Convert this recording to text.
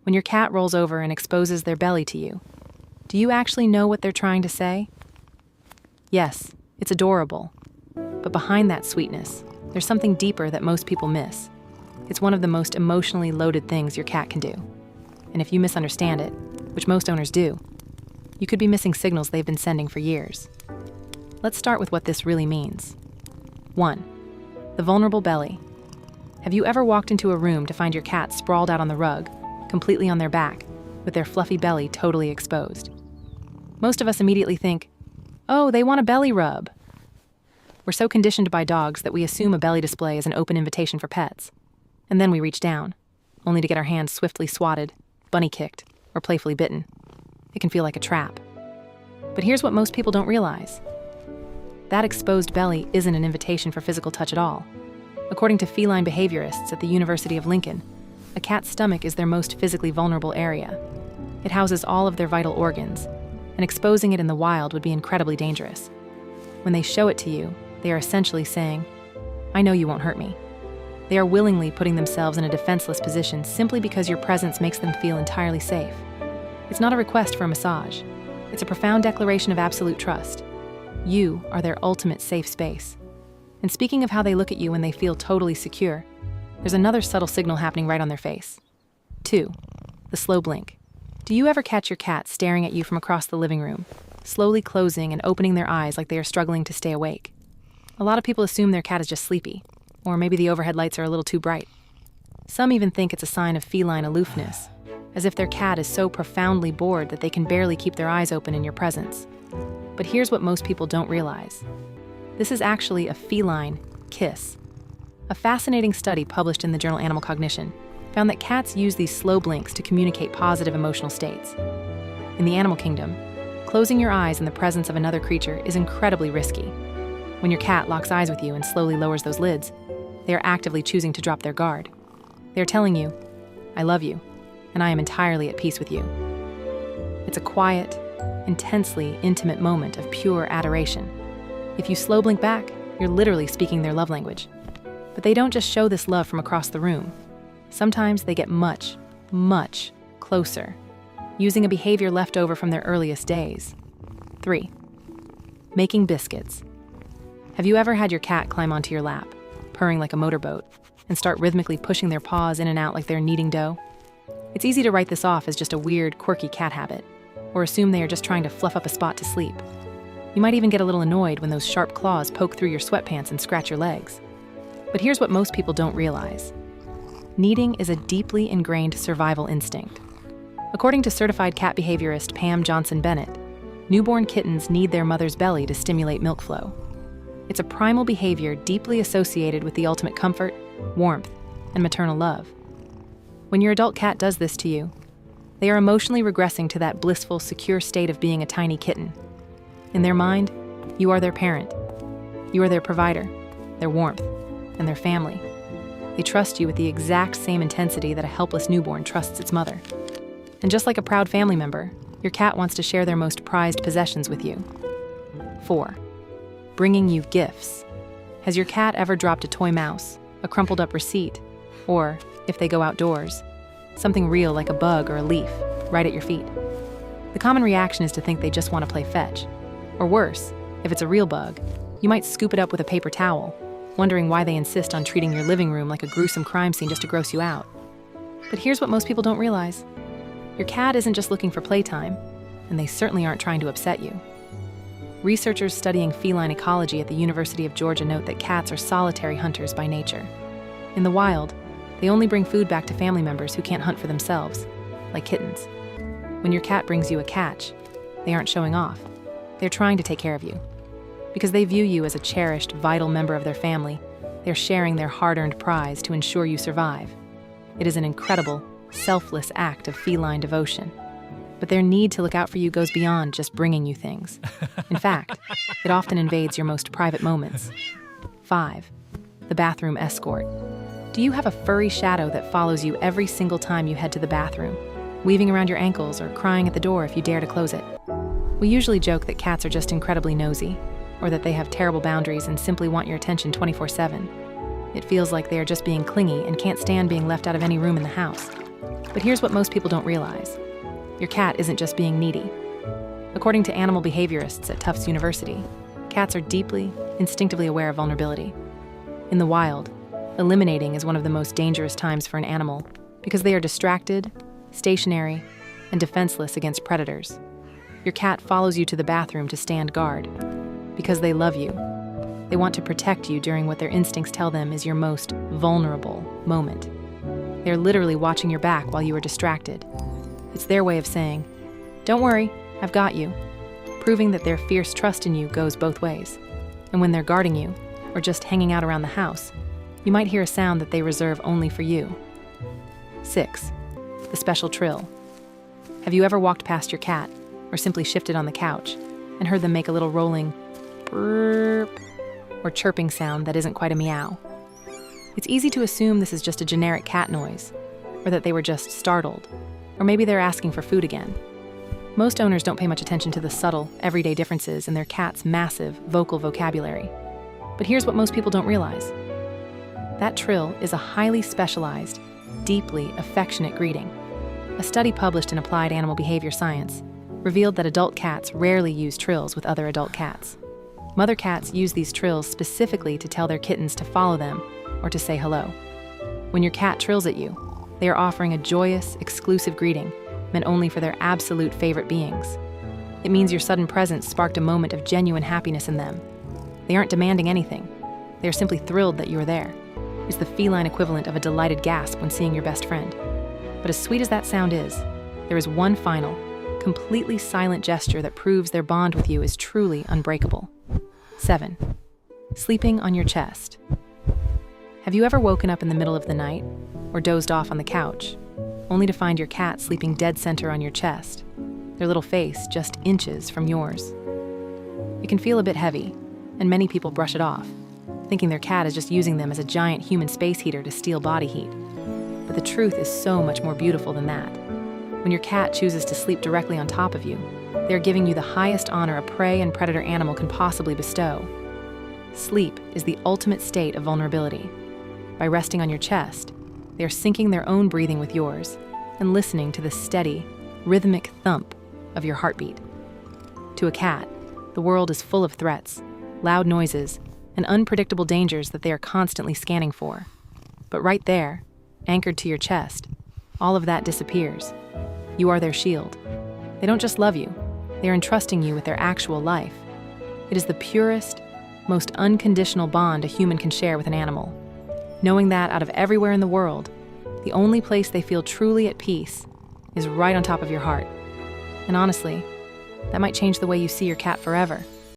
When your cat rolls over and exposes their belly to you, do you actually know what they're trying to say? Yes, it's adorable. But behind that sweetness, there's something deeper that most people miss. It's one of the most emotionally loaded things your cat can do. And if you misunderstand it, which most owners do, you could be missing signals they've been sending for years. Let's start with what this really means. 1. The vulnerable belly. Have you ever walked into a room to find your cat sprawled out on the rug, completely on their back, with their fluffy belly totally exposed? Most of us immediately think, "Oh, they want a belly rub." We're so conditioned by dogs that we assume a belly display is an open invitation for pets. And then we reach down, only to get our hands swiftly swatted, bunny-kicked, or playfully bitten. It can feel like a trap. But here's what most people don't realize. That exposed belly isn't an invitation for physical touch at all. According to feline behaviorists at the University of Lincoln, a cat's stomach is their most physically vulnerable area. It houses all of their vital organs, and exposing it in the wild would be incredibly dangerous. When they show it to you, they are essentially saying, "I know you won't hurt me." They are willingly putting themselves in a defenseless position simply because your presence makes them feel entirely safe. It's not a request for a massage. It's a profound declaration of absolute trust. You are their ultimate safe space. And speaking of how they look at you when they feel totally secure, there's another subtle signal happening right on their face. 2. The slow blink. Do you ever catch your cat staring at you from across the living room, slowly closing and opening their eyes like they are struggling to stay awake? A lot of people assume their cat is just sleepy, or maybe the overhead lights are a little too bright. Some even think it's a sign of feline aloofness, as if their cat is so profoundly bored that they can barely keep their eyes open in your presence. But here's what most people don't realize. This is actually a feline kiss. A fascinating study published in the journal Animal Cognition found that cats use these slow blinks to communicate positive emotional states. In the animal kingdom, closing your eyes in the presence of another creature is incredibly risky. When your cat locks eyes with you and slowly lowers those lids, they are actively choosing to drop their guard. They are telling you, "I love you, and I am entirely at peace with you." It's a quiet, intensely intimate moment of pure adoration. If you slow blink back, you're literally speaking their love language. But they don't just show this love from across the room. Sometimes they get much, much closer, using a behavior left over from their earliest days. 3. Making biscuits. Have you ever had your cat climb onto your lap, purring like a motorboat, and start rhythmically pushing their paws in and out like they're kneading dough? It's easy to write this off as just a weird, quirky cat habit, or assume they are just trying to fluff up a spot to sleep. You might even get a little annoyed when those sharp claws poke through your sweatpants and scratch your legs. But here's what most people don't realize. Kneading is a deeply ingrained survival instinct. According to certified cat behaviorist Pam Johnson-Bennett, newborn kittens need their mother's belly to stimulate milk flow. It's a primal behavior deeply associated with the ultimate comfort, warmth, and maternal love. When your adult cat does this to you, they are emotionally regressing to that blissful, secure state of being a tiny kitten. In their mind, you are their parent. You are their provider, their warmth, and their family. They trust you with the exact same intensity that a helpless newborn trusts its mother. And just like a proud family member, your cat wants to share their most prized possessions with you. 4. Bringing you gifts. Has your cat ever dropped a toy mouse, a crumpled up receipt, or, if they go outdoors, something real like a bug or a leaf, right at your feet? The common reaction is to think they just want to play fetch. Or worse, if it's a real bug, you might scoop it up with a paper towel, wondering why they insist on treating your living room like a gruesome crime scene just to gross you out. But here's what most people don't realize. Your cat isn't just looking for playtime, and they certainly aren't trying to upset you. Researchers studying feline ecology at the University of Georgia note that cats are solitary hunters by nature. In the wild, they only bring food back to family members who can't hunt for themselves, like kittens. When your cat brings you a catch, they aren't showing off. They're trying to take care of you. Because they view you as a cherished, vital member of their family, they're sharing their hard-earned prize to ensure you survive. It is an incredible, selfless act of feline devotion. But their need to look out for you goes beyond just bringing you things. In fact, it often invades your most private moments. 5. The bathroom escort. Do you have a furry shadow that follows you every single time you head to the bathroom, weaving around your ankles or crying at the door if you dare to close it? We usually joke that cats are just incredibly nosy, or that they have terrible boundaries and simply want your attention 24/7. It feels like they are just being clingy and can't stand being left out of any room in the house. But here's what most people don't realize. Your cat isn't just being needy. According to animal behaviorists at Tufts University, cats are deeply, instinctively aware of vulnerability. In the wild, eliminating is one of the most dangerous times for an animal because they are distracted, stationary, and defenseless against predators. Your cat follows you to the bathroom to stand guard because they love you. They want to protect you during what their instincts tell them is your most vulnerable moment. They're literally watching your back while you are distracted. It's their way of saying, "Don't worry, I've got you," proving that their fierce trust in you goes both ways. And when they're guarding you, or just hanging out around the house, you might hear a sound that they reserve only for you. 6. The special trill. Have you ever walked past your cat, or simply shifted on the couch, and heard them make a little rolling burp or chirping sound that isn't quite a meow? It's easy to assume this is just a generic cat noise, or that they were just startled, or maybe they're asking for food again. Most owners don't pay much attention to the subtle, everyday differences in their cat's massive vocal vocabulary. But here's what most people don't realize. That trill is a highly specialized, deeply affectionate greeting. A study published in Applied Animal Behavior Science revealed that adult cats rarely use trills with other adult cats. Mother cats use these trills specifically to tell their kittens to follow them or to say hello. When your cat trills at you, they are offering a joyous, exclusive greeting meant only for their absolute favorite beings. It means your sudden presence sparked a moment of genuine happiness in them. They aren't demanding anything. They are simply thrilled that you are there. It's the feline equivalent of a delighted gasp when seeing your best friend. But as sweet as that sound is, there is one final, completely silent gesture that proves their bond with you is truly unbreakable. 7. Sleeping on your chest. Have you ever woken up in the middle of the night, or dozed off on the couch, only to find your cat sleeping dead center on your chest, their little face just inches from yours? It can feel a bit heavy, and many people brush it off, thinking their cat is just using them as a giant human space heater to steal body heat. But the truth is so much more beautiful than that. When your cat chooses to sleep directly on top of you, they are giving you the highest honor a prey and predator animal can possibly bestow. Sleep is the ultimate state of vulnerability. By resting on your chest, they are syncing their own breathing with yours and listening to the steady, rhythmic thump of your heartbeat. To a cat, the world is full of threats, loud noises, and unpredictable dangers that they are constantly scanning for. But right there, anchored to your chest, all of that disappears. You are their shield. They don't just love you, they are entrusting you with their actual life. It is the purest, most unconditional bond a human can share with an animal. Knowing that out of everywhere in the world, the only place they feel truly at peace is right on top of your heart. And honestly, that might change the way you see your cat forever.